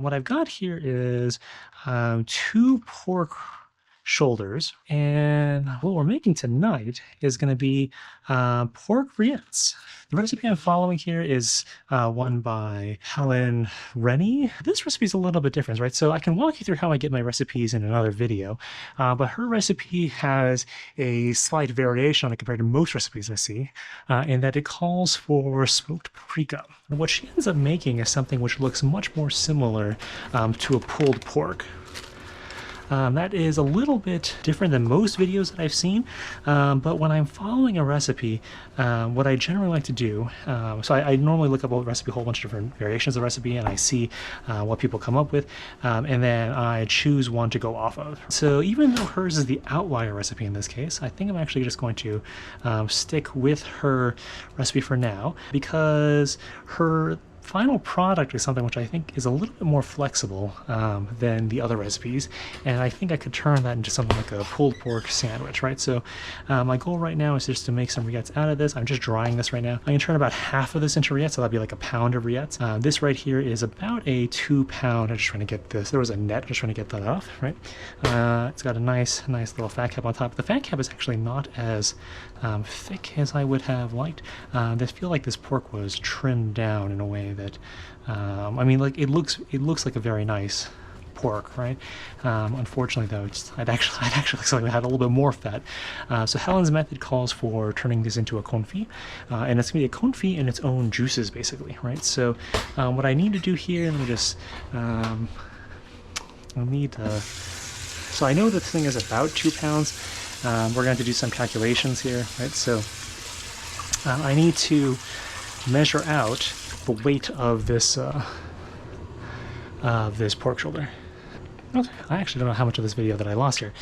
What I've got here is 2 pork shoulders, and what we're making tonight is going to be pork rillettes. The recipe I'm following here is one by Helen Rennie. This recipe is a little bit different, right? So I can walk you through how I get my recipes in another video, but her recipe has a slight variation on it compared to most recipes I see, in that it calls for smoked paprika. And what she ends up making is something which looks much more similar to a pulled pork. That is a little bit different than most videos that I've seen, but when I'm following a recipe, what I generally like to do, so I normally look up a recipe, a whole bunch of different variations of the recipe, and I see what people come up with, and then I choose one to go off of. So even though hers is the outlier recipe in this case, I think I'm actually just going to stick with her recipe for now, because her final product is something which I think is a little bit more flexible than the other recipes, and I think I could turn that into something like a pulled pork sandwich, right? So my goal right now is just to make some rillettes out of this. I'm just drying this right now. I'm gonna turn about half of this into rillettes, so that'll be like a pound of rillettes. This right here is about a 2 pound. I'm just trying to get this. There was a net. I'm just trying to get that off, right? It's got a nice little fat cap on top. The fat cap is actually not as thick as I would have liked. I feel like this pork was trimmed down in a way that, I mean, like it looks like a very nice pork, right? Unfortunately, though, I'd actually like it had a little bit more fat. So Helen's method calls for turning this into a confit, and it's gonna be a confit in its own juices, basically, right? So what I need to do here, let me just, I need to. So I know this thing is about 2 pounds. We're going to have to do some calculations here, right? So I need to measure out the weight of this pork shoulder. Okay, I actually don't know how much of this video that I lost here.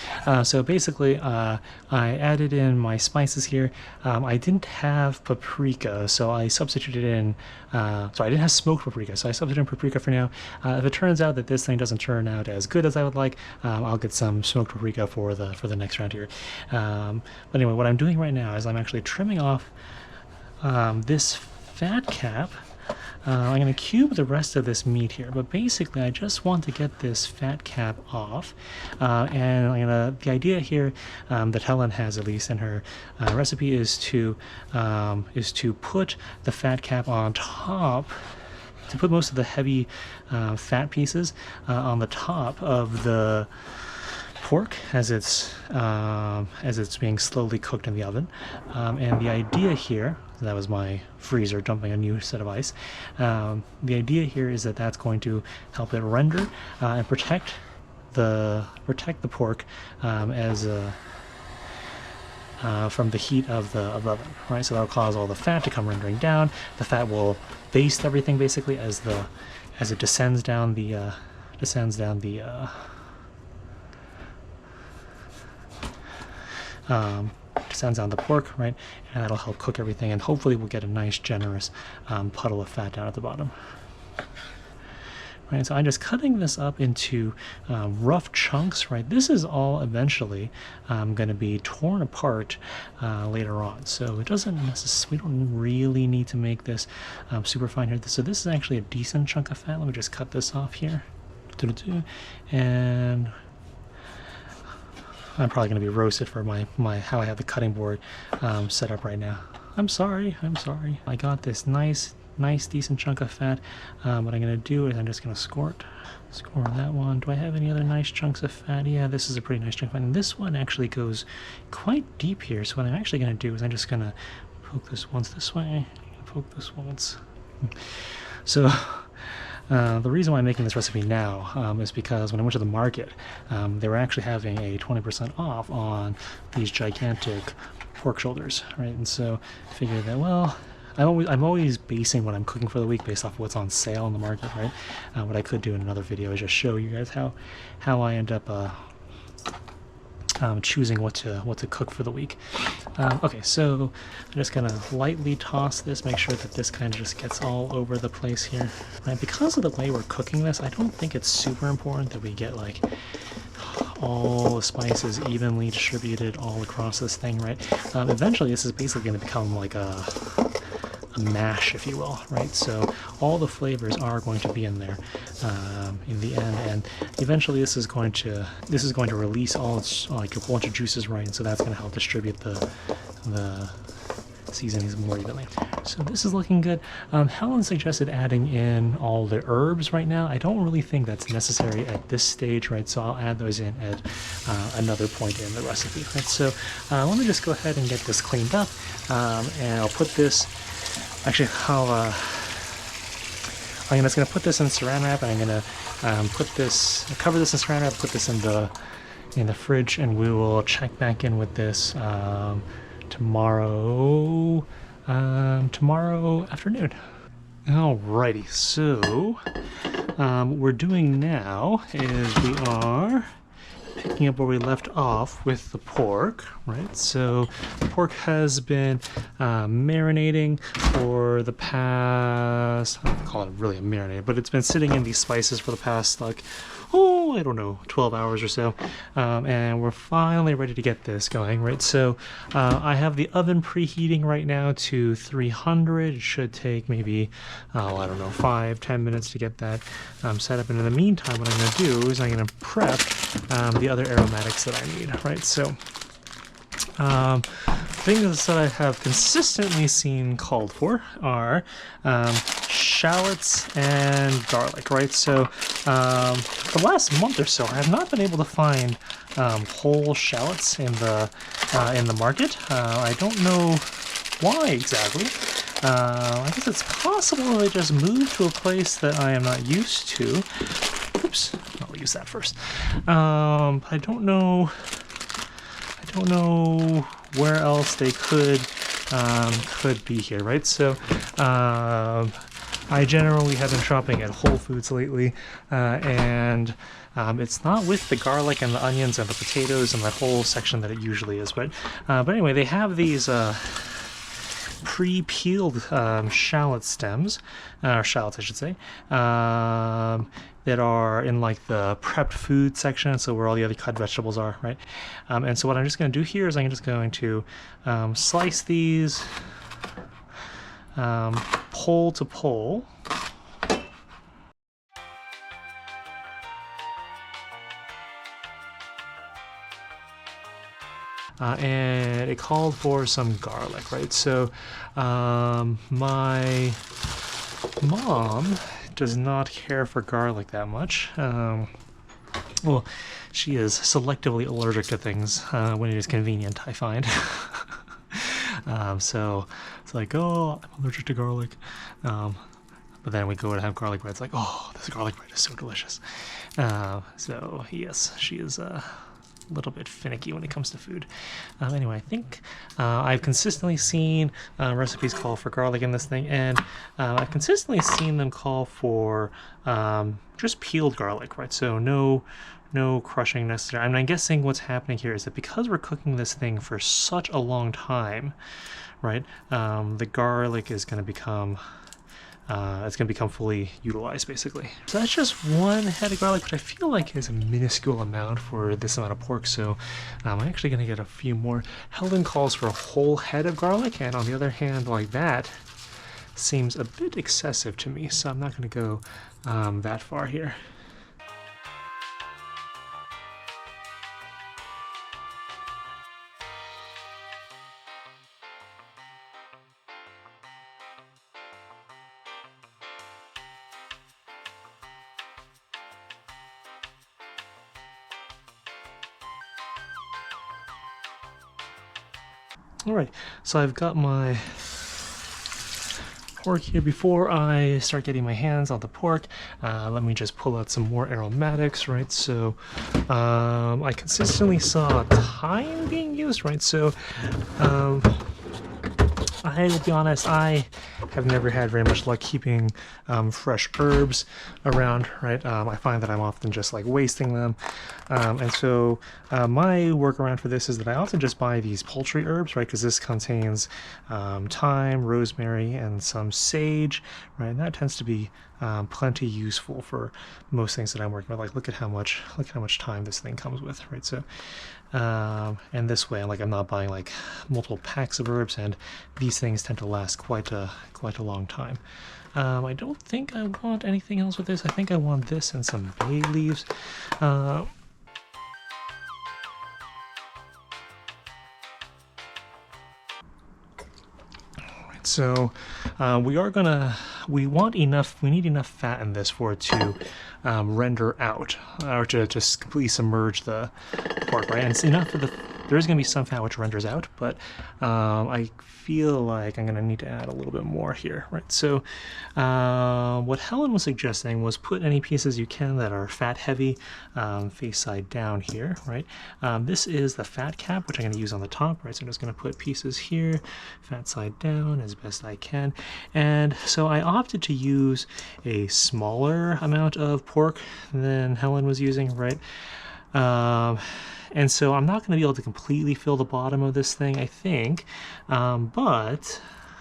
So basically, I added in my spices here. I didn't have paprika, so I substituted in, I didn't have smoked paprika, so I substituted in paprika for now. If it turns out that this thing doesn't turn out as good as I would like, I'll get some smoked paprika for the next round here. But anyway, what I'm doing right now is I'm actually trimming off this fat cap. I'm going to cube the rest of this meat here, but basically I just want to get this fat cap off, and the idea here that Helen has, at least in her recipe, is to put the fat cap on top, to put most of the heavy fat pieces on the top of the pork as it's being slowly cooked in the oven, and the idea here, that was my freezer dumping a new set of ice. The idea here is that that's going to help it render and protect the pork from the heat of the oven, right? So that'll cause all the fat to come rendering down. The fat will baste everything basically as it descends down the descends on the pork, right? And that'll help cook everything, and hopefully we'll get a nice generous puddle of fat down at the bottom. Right, so I'm just cutting this up into rough chunks, right? This is all eventually going to be torn apart later on, so it doesn't necessarily, we don't really need to make this super fine here. So this is actually a decent chunk of fat. Let me just cut this off here, and I'm probably going to be roasted for my how I have the cutting board set up right now. I'm sorry. I got this nice decent chunk of fat. What I'm going to do is I'm just going to score that one. Do I have any other nice chunks of fat? Yeah, this is a pretty nice chunk of fat. And this one actually goes quite deep here. So what I'm actually going to do is I'm just going to poke this once this way, poke this once. So the reason why I'm making this recipe now is because when I went to the market, they were actually having a 20% off on these gigantic pork shoulders, right? And so I figured that, well, I'm always basing what I'm cooking for the week based off of what's on sale in the market, right? What I could do in another video is just show you guys how I end up choosing what to cook for the week. Okay, so I'm just gonna lightly toss this, make sure that this kind of just gets all over the place here. Right, because of the way we're cooking this, I don't think it's super important that we get like all the spices evenly distributed all across this thing, right? Eventually this is basically going to become like a mash, if you will, right? So all the flavors are going to be in there in the end, and eventually this is going to release all its like a bunch of juices, right? And so that's going to help distribute the seasonings more evenly. So this is looking good. Helen suggested adding in all the herbs right now. I don't really think that's necessary at this stage, right? So I'll add those in at another point in the recipe, right? So let me just go ahead and get this cleaned up, and I'll put this. Actually, I'm just going to put this in Saran wrap, and I'm going to cover this in Saran wrap, put this in the fridge, and we will check back in with this tomorrow afternoon. Alrighty, so what we're doing now is we are picking up where we left off with the pork, right? So the pork has been marinating for the past, I don't call it really a marinade, but it's been sitting in these spices for the past like, I don't know, 12 hours or so, and we're finally ready to get this going, right? So I have the oven preheating right now to 300. It should take maybe, I don't know, 5-10 minutes to get that set up. And in the meantime, what I'm going to do is I'm going to prep the other aromatics that I need, right? So things that I have consistently seen called for are shallots and garlic, right? So the last month or so, I have not been able to find whole shallots in the market. I don't know why exactly. I guess it's possible they just moved to a place that I am not used to. Oops, I'll use that first. I don't know where else they could be here, right? So I generally have been shopping at Whole Foods lately, and it's not with the garlic and the onions and the potatoes and that whole section that it usually is. But anyway, they have these pre-peeled shallot stems, or shallots I should say, that are in like the prepped food section, so where all the other cut vegetables are, right? And so what I'm just going to do here is I'm just going to slice these pole to pole. And it called for some garlic, right? So my mom does not care for garlic that much. Well, she is selectively allergic to things when it is convenient, I find. So it's like, oh, I'm allergic to garlic. But then we go to have garlic bread. It's like, oh, this garlic bread is so delicious. So yes, she is a little bit finicky when it comes to food. Anyway, I think I've consistently seen recipes call for garlic in this thing, and I've consistently seen them call for just peeled garlic, right? So no crushing necessary. I mean, I'm guessing what's happening here is that because we're cooking this thing for such a long time, right, the garlic is going to become fully utilized, basically. So that's just one head of garlic, which I feel like is a minuscule amount for this amount of pork, so I'm actually going to get a few more. Helen calls for a whole head of garlic, and on the other hand, like that seems a bit excessive to me, so I'm not going to go that far here. Alright, so I've got my pork here. Before I start getting my hands on the pork, let me just pull out some more aromatics, right? So I consistently saw thyme being used, right? So I will be honest, I have never had very much luck keeping fresh herbs around, right? I find that I'm often just like wasting them. And so my workaround for this is that I often just buy these poultry herbs, right? Because this contains thyme, rosemary, and some sage, right? And that tends to be plenty useful for most things that I'm working with. Like look at how much time this thing comes with, right? So and this way, like I'm not buying like multiple packs of herbs, and these things tend to last quite a long time. I don't think I want anything else with this. I think I want this and some bay leaves. So we need enough fat in this for it to render out, or to just completely submerge the pork, right? And it's enough for there is going to be some fat which renders out, but I feel like I'm going to need to add a little bit more here, right? So what Helen was suggesting was put any pieces you can that are fat heavy face side down here, right? This is the fat cap, which I'm going to use on the top, right? So I'm just going to put pieces here, fat side down as best I can. And so I opted to use a smaller amount of pork than Helen was using, right? And so I'm not going to be able to completely fill the bottom of this thing, I think, but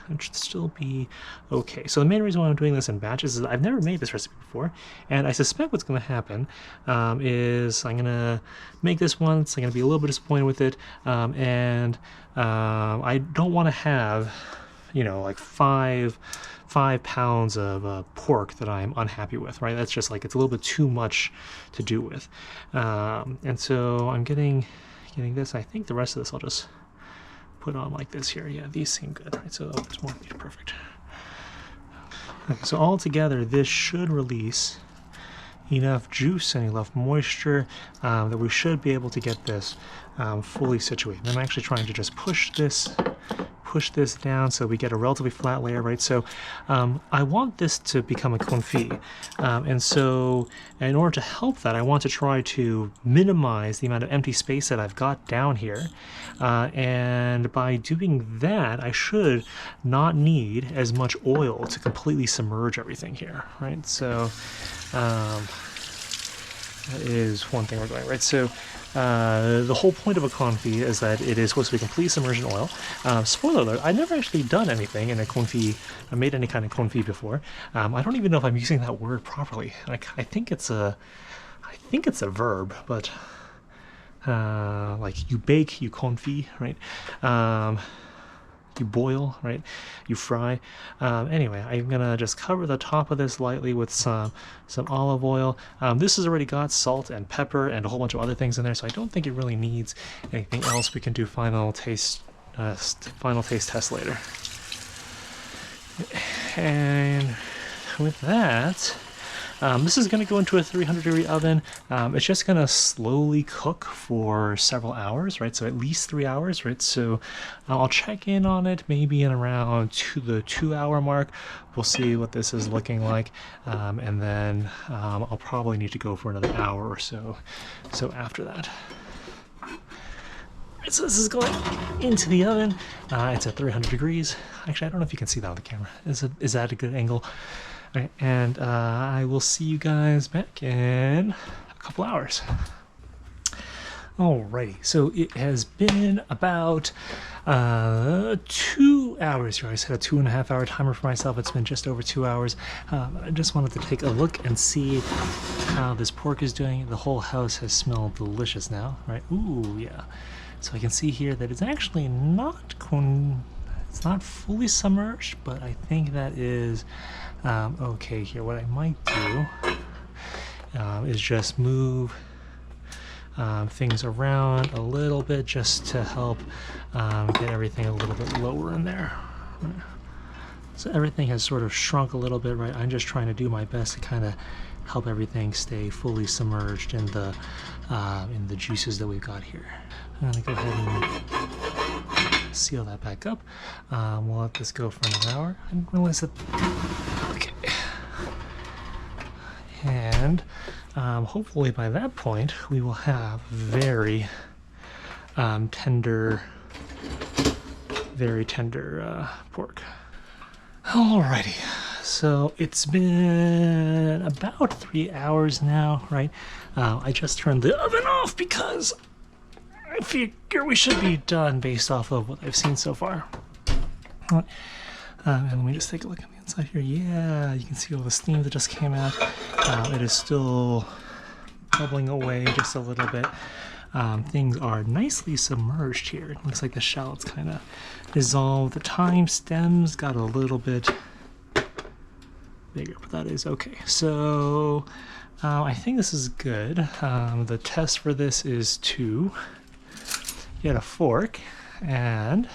it should still be okay. So the main reason why I'm doing this in batches is I've never made this recipe before, and I suspect what's going to happen is I'm going to make this once, I'm going to be a little bit disappointed with it, and I don't want to have, you know, like five pounds of pork that I'm unhappy with, right? That's just like, it's a little bit too much to do with. And so I'm getting this. I think the rest of this I'll just put on like this here. Yeah, these seem good, right? So there's more. Perfect. Okay, so all together, this should release enough juice and enough moisture that we should be able to get this fully situated. I'm actually trying to just push this down so we get a relatively flat layer, right? So I want this to become a confit, and so in order to help that, I want to try to minimize the amount of empty space that I've got down here, and by doing that, I should not need as much oil to completely submerge everything here, right? So that is one thing we're going, right? So the whole point of a confit is that it is supposed to be completely submerged in oil. Spoiler alert, I've never actually done anything in a confit, I made any kind of confit before. I don't even know if I'm using that word properly. Like, I think it's a verb, but like you bake, you confit, right? You boil, right? You fry. Anyway, I'm gonna just cover the top of this lightly with some olive oil. This has already got salt and pepper and a whole bunch of other things in there, so I don't think it really needs anything else. We can do final taste test later. And with that, this is going to go into a 300-degree oven. It's just going to slowly cook for several hours, right? So at least 3 hours, right? So I'll check in on it maybe in around the 2-hour mark. We'll see what this is looking like, and then I'll probably need to go for another hour or so after that. So this is going into the oven. It's at 300 degrees. Actually, I don't know if you can see that on the camera. Is that a good angle? Right, and I will see you guys back in a couple hours. Alrighty, so it has been about 2 hours here. I set a 2.5 hour timer for myself. It's been just over 2 hours. I just wanted to take a look and see how this pork is doing. The whole house has smelled delicious now, right? Ooh, yeah. So I can see here that it's actually not it's not fully submerged, but I think that is okay here. What I might do is just move things around a little bit just to help get everything a little bit lower in there. So everything has sort of shrunk a little bit, right? I'm just trying to do my best to kind of help everything stay fully submerged in the juices that we've got here. I'm gonna go ahead and seal that back up. We'll let this go for another hour. I didn't realize that. Okay. And hopefully by that point we will have very tender pork. Alrighty, so it's been about 3 hours now, right? I just turned the oven off because I figure we should be done based off of what I've seen so far. And let me just take a look at the inside here. Yeah, you can see all the steam that just came out. It is still bubbling away just a little bit. Things are nicely submerged here. It looks like the shallots kind of dissolved. The thyme stems got a little bit bigger, but that is okay. So I think this is good. The test for this is to get a fork and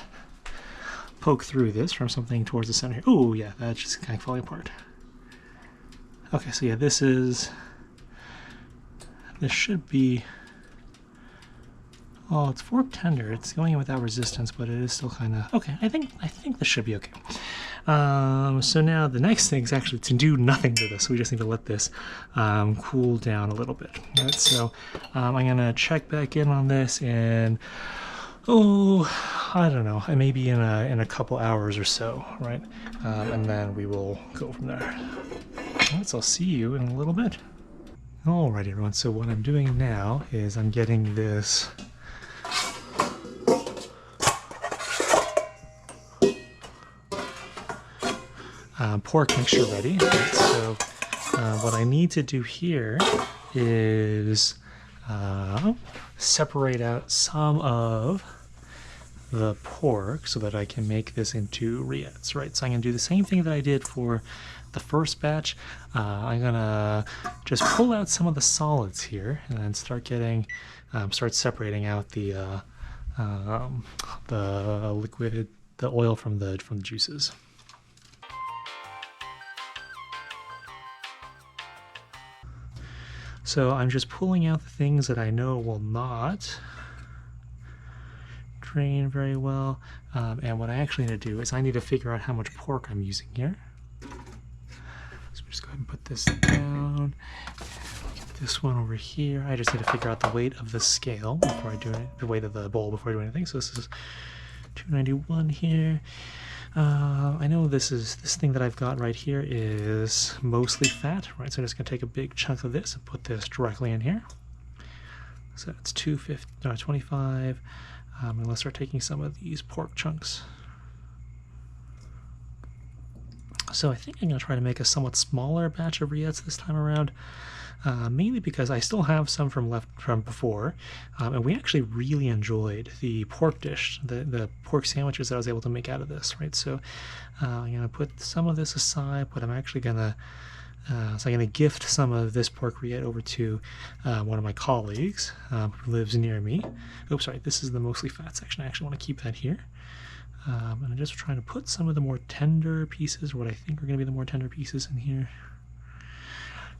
poke through this from something towards the center here. Oh yeah, that's just kind of falling apart. Okay, so yeah, this should be, oh, it's fork tender. It's going in without resistance, but it is still kind of okay. I think this should be okay. So now the next thing is actually to do nothing to this. We just need to let this cool down a little bit. All right, so I'm gonna check back in on this and I don't know, maybe in a couple hours or so, right? And then we will go from there. All right, so I'll see you in a little bit. All right, everyone. So what I'm doing now is I'm getting this pork mixture ready. Right? So what I need to do here is separate out some of the pork so that I can make this into rillettes, right? So I'm gonna do the same thing that I did for the first batch. I'm gonna just pull out some of the solids here and then start getting, start separating out the liquid, the oil from the juices. So I'm just pulling out the things that I know will not drain very well. And what I actually need to do is I need to figure out how much pork I'm using here. So just go ahead and put this down. Get this one over here. I just need to figure out the weight of the scale before I do it, the weight of the bowl before I do anything. So this is 291 here. I know this thing that I've got right here is mostly fat, right? So I'm just gonna take a big chunk of this and put this directly in here. So that's 25. And let's start taking some of these pork chunks. So I think I'm gonna try to make a somewhat smaller batch of rillettes this time around. Mainly because I still have some left from before, and we actually really enjoyed the pork dish, the pork sandwiches that I was able to make out of this, right? So I'm gonna put some of this aside, but I'm actually gonna gift some of this pork rillette over to one of my colleagues who lives near me. Oops, sorry, this is the mostly fat section. I actually want to keep that here. And I'm just trying to put some of the more tender pieces, or what I think are going to be the more tender pieces, in here.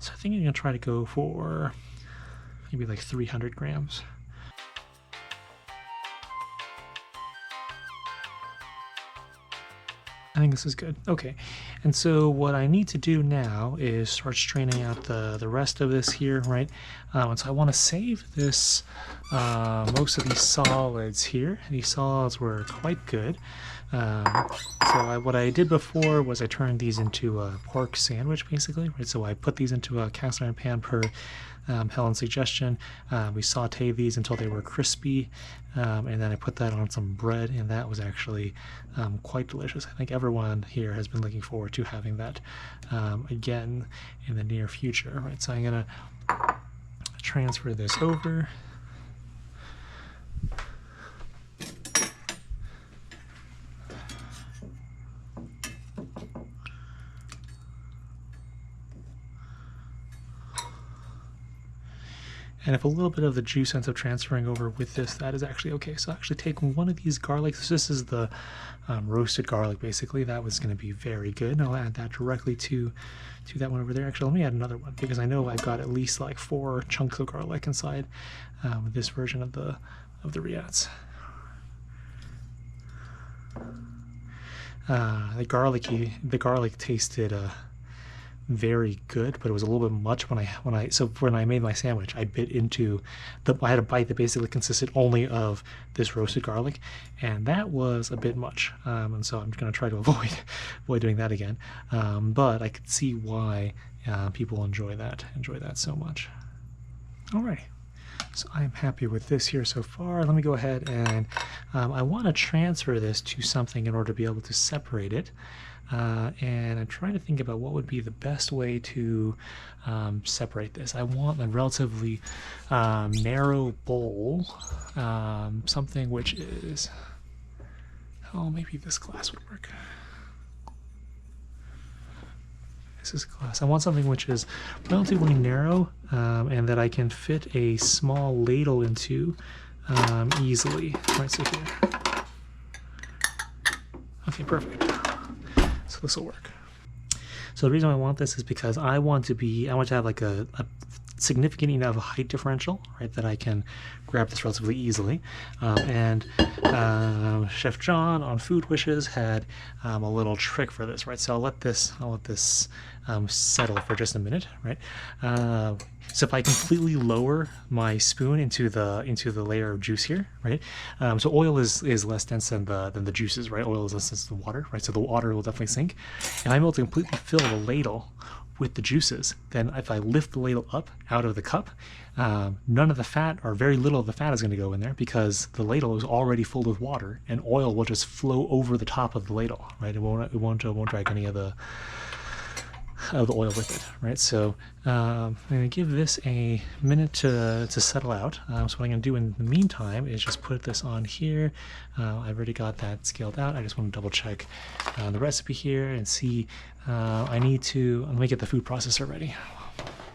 So I think I'm going to try to go for maybe like 300 grams. I think this is good. Okay, and so what I need to do now is start straining out the rest of this here, right? And so I want to save this, most of these solids here. These solids were quite good. What I did before was I turned these into a pork sandwich, basically, right? So I put these into a cast iron pan per Helen's suggestion. We sauteed these until they were crispy, and then I put that on some bread, and that was actually quite delicious. I think everyone here has been looking forward to having that again in the near future, right? So I'm gonna transfer this over. And if a little bit of the juice ends up transferring over with this, that is actually okay. So I'll actually take one of these garlics. So this is the roasted garlic, basically. That was going to be very good. And I'll add that directly to that one over there. Actually, let me add another one, because I know I've got at least like 4 chunks of garlic inside this version of the rillettes. The garlic tasted very good, but it was a little bit much when I made my sandwich. I had a bite that basically consisted only of this roasted garlic, and that was a bit much. And so I'm going to try to avoid doing that again. But I could see why people enjoy that so much. Alrighty. So I'm happy with this here so far. Let me go ahead and I want to transfer this to something in order to be able to separate it. and I'm trying to think about what would be the best way to separate this. I want a relatively narrow bowl, something which is, oh, maybe this glass would work. This is glass. I want something which is relatively narrow and that I can fit a small ladle into easily. Right, so here. Okay, perfect. So this will work. So the reason I want this is because I want to have like a significant enough height differential, right, that I can grab this relatively easily. Chef John on Food Wishes had a little trick for this, right? So I'll let this settle for just a minute, right? So if I completely lower my spoon into the layer of juice here, right? So oil is less dense than the juices, right? Oil is less dense than the water, right? So the water will definitely sink. And I'm able to completely fill the ladle with the juices. Then if I lift the ladle up out of the cup, none of the fat or very little of the fat is going to go in there because the ladle is already full with water, and oil will just flow over the top of the ladle, right? It won't drag any of the oil with it, right? So I'm going to give this a minute to settle out. So what I'm going to do in the meantime is just put this on here. I've already got that scaled out. I just want to double check the recipe here and see. Let me get the food processor ready.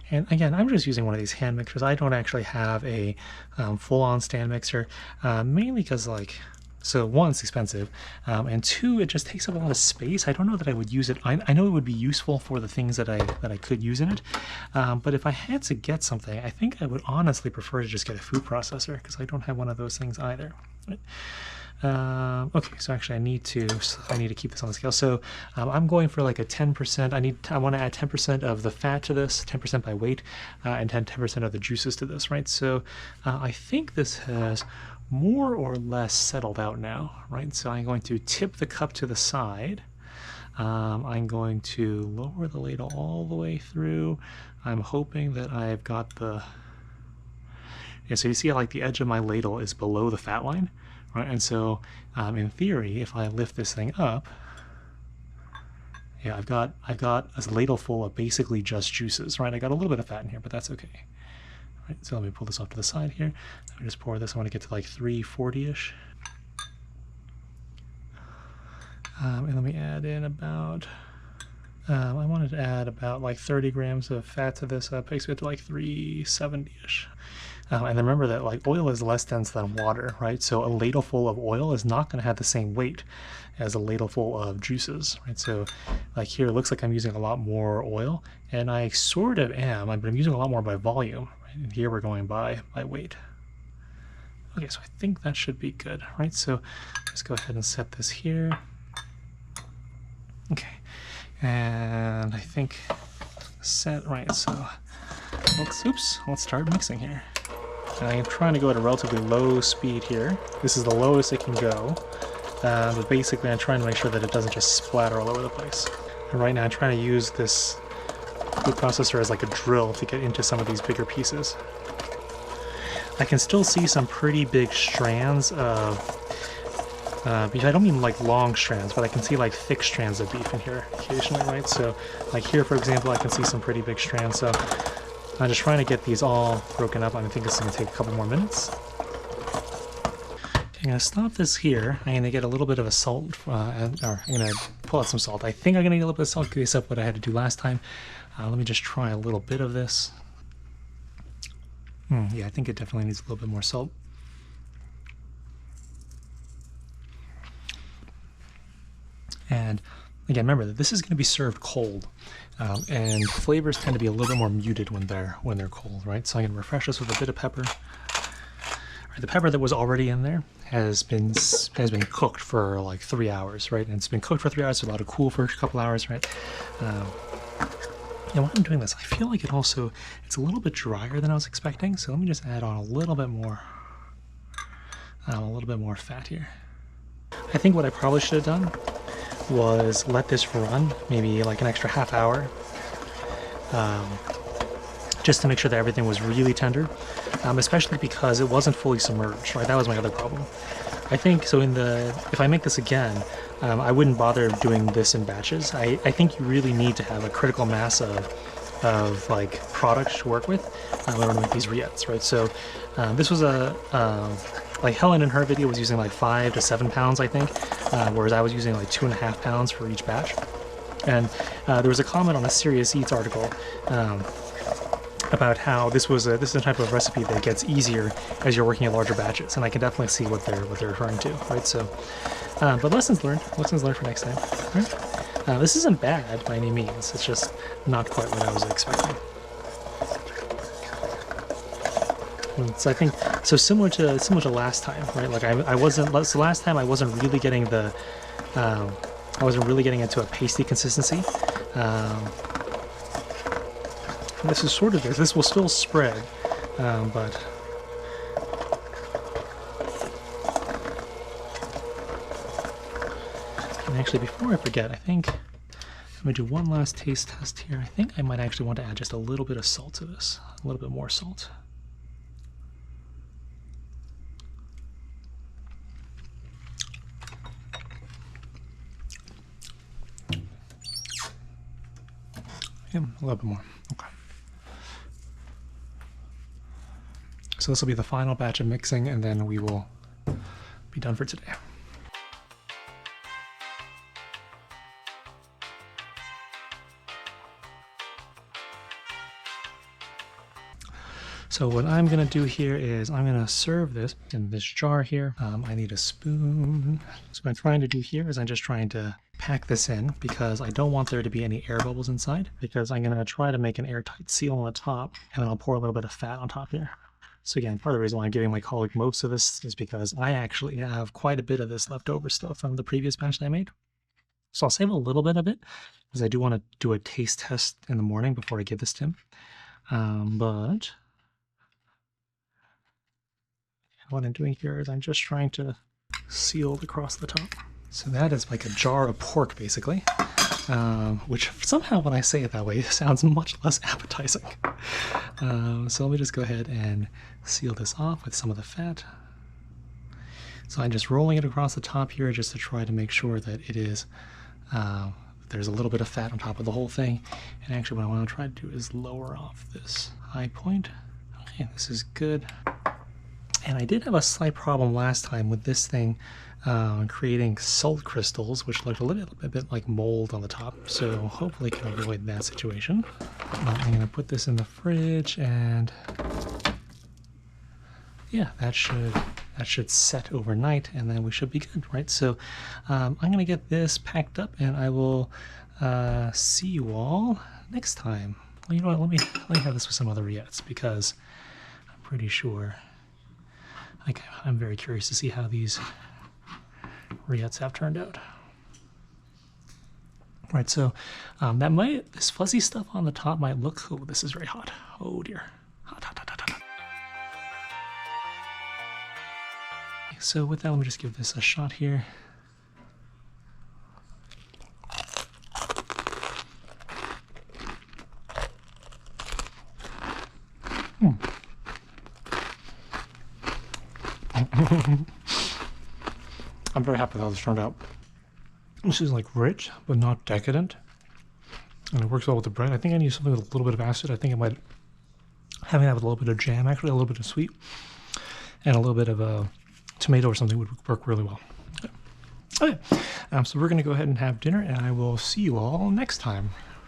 And again, I'm just using one of these hand mixers. I don't actually have a full-on stand mixer, mainly because so one, it's expensive, and two, it just takes up a lot of space. I don't know that I would use it. I know it would be useful for the things that I could use in it, but if I had to get something, I think I would honestly prefer to just get a food processor because I don't have one of those things either. Right? Okay, so actually I need to keep this on the scale. So I'm going for like a 10%. I want to add 10% of the fat to this, 10% by weight, and 10% of the juices to this, right? So I think this has more or less settled out now, right? So I'm going to tip the cup to the side. I'm going to lower the ladle all the way through. I'm hoping that I've got so you see how the edge of my ladle is below the fat line, right? And so in theory, if I lift this thing up, yeah, I've got a ladle full of basically just juices, right? I got a little bit of fat in here, but that's okay. Right, so let me pull this off to the side here. Let me just pour this. I want to get to like 340-ish. And let me add in about, I wanted to add about like 30 grams of fat to this. Takes it to like 370-ish. And remember that oil is less dense than water, right? So a ladle full of oil is not going to have the same weight as a ladle full of juices, right? So here it looks like I'm using a lot more oil, and I sort of am, but I'm using a lot more by volume. And here we're going by weight. Okay, so I think that should be good, right? So let's go ahead and set this here. Okay, and I think set, right, so let's start mixing here. And I'm trying to go at a relatively low speed here. This is the lowest it can go, but basically I'm trying to make sure that it doesn't just splatter all over the place. And right now I'm trying to use this food processor as like a drill to get into some of these bigger pieces. I can still see some pretty big strands of beef. I don't mean like long strands, but I can see like thick strands of beef in here occasionally, right? So like here, for example, I can see some pretty big strands. So I'm just trying to get these all broken up. I think this is going to take a couple more minutes. I'm going to stop this here. I'm going to get a little bit of a salt, or I'm going to pull out some salt. I think I'm going to need a little bit of salt based up what I had to do last time. Let me just try a little bit of this. Yeah, I think it definitely needs a little bit more salt. And again, remember that this is going to be served cold, and flavors tend to be a little bit more muted when they're cold, right? So I'm going to refresh this with a bit of pepper. Right, the pepper that was already in there has been cooked for like 3 hours, right? And it's been cooked for 3 hours, so allowed to cool for a couple hours, right? And while I'm doing this, I feel like it's a little bit drier than I was expecting. So let me just add on a little bit more fat here. I think what I probably should have done was let this run maybe like an extra half hour, just to make sure that everything was really tender, especially because it wasn't fully submerged, right? That was my other problem. I think, so if I make this again, I wouldn't bother doing this in batches. I think you really need to have a critical mass of like product to work with in order to make these rillettes, right? So this was like Helen in her video was using like 5 to 7 pounds, I think, whereas I was using like 2.5 pounds for each batch. And there was a comment on a Serious Eats article about how this is a type of recipe that gets easier as you're working in larger batches, and I can definitely see what they're referring to, right? So, but lessons learned for next time. Right? This isn't bad by any means. It's just not quite what I was expecting. So I think so similar to last time, right? Like I wasn't. So last time I wasn't really getting the. I wasn't really getting into a pasty consistency. This is sort of this. This will still spread, but and actually, before I forget, I think I'm gonna do one last taste test here. I think I might actually want to add just a little bit of salt to this, a little bit more salt. Yeah, a little bit more. Okay. So this will be the final batch of mixing, and then we will be done for today. So what I'm going to do here is I'm going to serve this in this jar here. I need a spoon. So what I'm trying to do here is I'm just trying to pack this in because I don't want there to be any air bubbles inside, because I'm going to try to make an airtight seal on the top, and then I'll pour a little bit of fat on top here. So again, part of the reason why I'm giving my colleague most of this is because I actually have quite a bit of this leftover stuff from the previous batch that I made. So I'll save a little bit of it because I do want to do a taste test in the morning before I give this to him. But what I'm doing here is I'm just trying to seal across the top. So that is like a jar of pork, basically, which somehow when I say it that way, it sounds much less appetizing. So let me just go ahead and seal this off with some of the fat. So I'm just rolling it across the top here just to try to make sure that it is, there's a little bit of fat on top of the whole thing. And actually what I want to try to do is lower off this high point. Okay, this is good. And I did have a slight problem last time with this thing creating salt crystals, which looked a little bit like mold on the top. So hopefully can avoid that situation. I'm going to put this in the fridge, and yeah, that should set overnight, and then we should be good, right? So I'm going to get this packed up, and I will see you all next time. Well, you know what? Let me have this with some other rillettes, because I'm pretty sure. I'm very curious to see how these rillettes have turned out. Right, so this fuzzy stuff on the top might look, oh, this is very hot. Oh dear, hot, hot, hot, hot, hot. So with that, let me just give this a shot here. I'm very happy with how this turned out. This is like rich, but not decadent. And it works well with the bread. I think I need something with a little bit of acid. I think I might having that with a little bit of jam, actually, a little bit of sweet, and a little bit of a tomato or something would work really well. Okay. So we're going to go ahead and have dinner, and I will see you all next time.